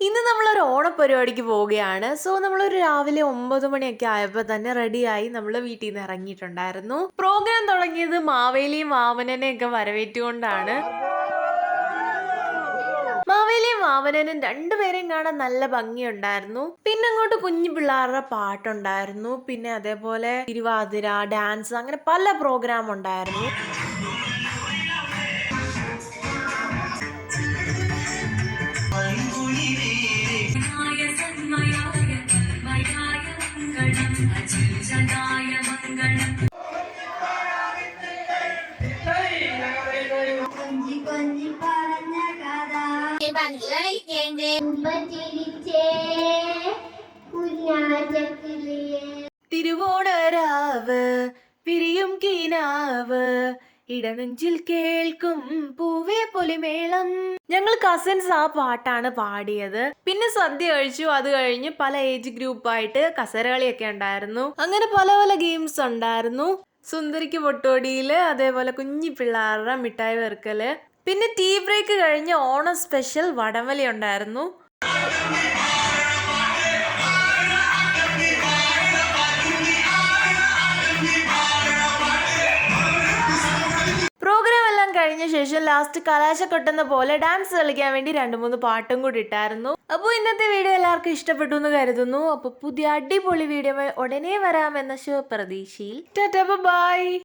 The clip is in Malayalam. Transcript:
ഇന്ന് നമ്മളൊരു ഓണപരിപാടിക്ക് പോവുകയാണ്. സോ നമ്മളൊരു രാവിലെ 9 മണിയൊക്കെ ആയപ്പോൾ തന്നെ റെഡിയായി നമ്മൾ വീട്ടിൽ നിന്ന് ഇറങ്ങിയിട്ടുണ്ടായിരുന്നു. പ്രോഗ്രാം തുടങ്ങിയത് മാവേലിയും വാമനനെയൊക്കെ വരവേറ്റുകൊണ്ടാണ്. മാവേലിയും വാമനനും രണ്ടുപേരെയും കാണാൻ നല്ല ഭംഗിയുണ്ടായിരുന്നു. പിന്നെ അങ്ങോട്ട് കുഞ്ഞു പിള്ളേരുടെ പാട്ടുണ്ടായിരുന്നു. പിന്നെ അതേപോലെ തിരുവാതിര, ഡാൻസ്, അങ്ങനെ പല പ്രോഗ്രാം ഉണ്ടായിരുന്നു. തിരുവോണരാവ് പിരിയും കീനാവ് ഇടനെഞ്ചിൽ കേൾക്കും പൂവേ പൊലിമേളം. ഞങ്ങൾ കസിൻസ് ആ പാട്ടാണ് പാടിയത്. പിന്നെ സദ്യ കഴിച്ചു. അത് കഴിഞ്ഞ് പല ഏജ് ഗ്രൂപ്പായിട്ട് കസരകളിയൊക്കെ ഉണ്ടായിരുന്നു. അങ്ങനെ പല പല ഗെയിംസ് ഉണ്ടായിരുന്നു. സുന്ദരിക്ക് പൊട്ടോടിയില്, അതേപോലെ കുഞ്ഞി പിള്ളേരുടെ മിഠായി വെറുക്കല്, പിന്നെ ടീ ബ്രേക്ക് കഴിഞ്ഞ് ഓണം സ്പെഷ്യൽ വടംവലി ഉണ്ടായിരുന്നു. പ്രോഗ്രാം എല്ലാം കഴിഞ്ഞ ശേഷം ലാസ്റ്റ് കലാശക്കൊട്ടുന്ന പോലെ ഡാൻസ് കളിക്കാൻ വേണ്ടി 2-3 പാട്ടും കൂടി ഇട്ടായിരുന്നു. അപ്പോൾ ഇന്നത്തെ വീഡിയോ എല്ലാവർക്കും ഇഷ്ടപ്പെട്ടു എന്ന് കരുതുന്നു. അപ്പോൾ പുതിയ അടിപൊളി വീഡിയോ ഉടനെ വരാമെന്ന ശുഭപ്രതീക്ഷയിൽ ടാറ്റാ ബൈ.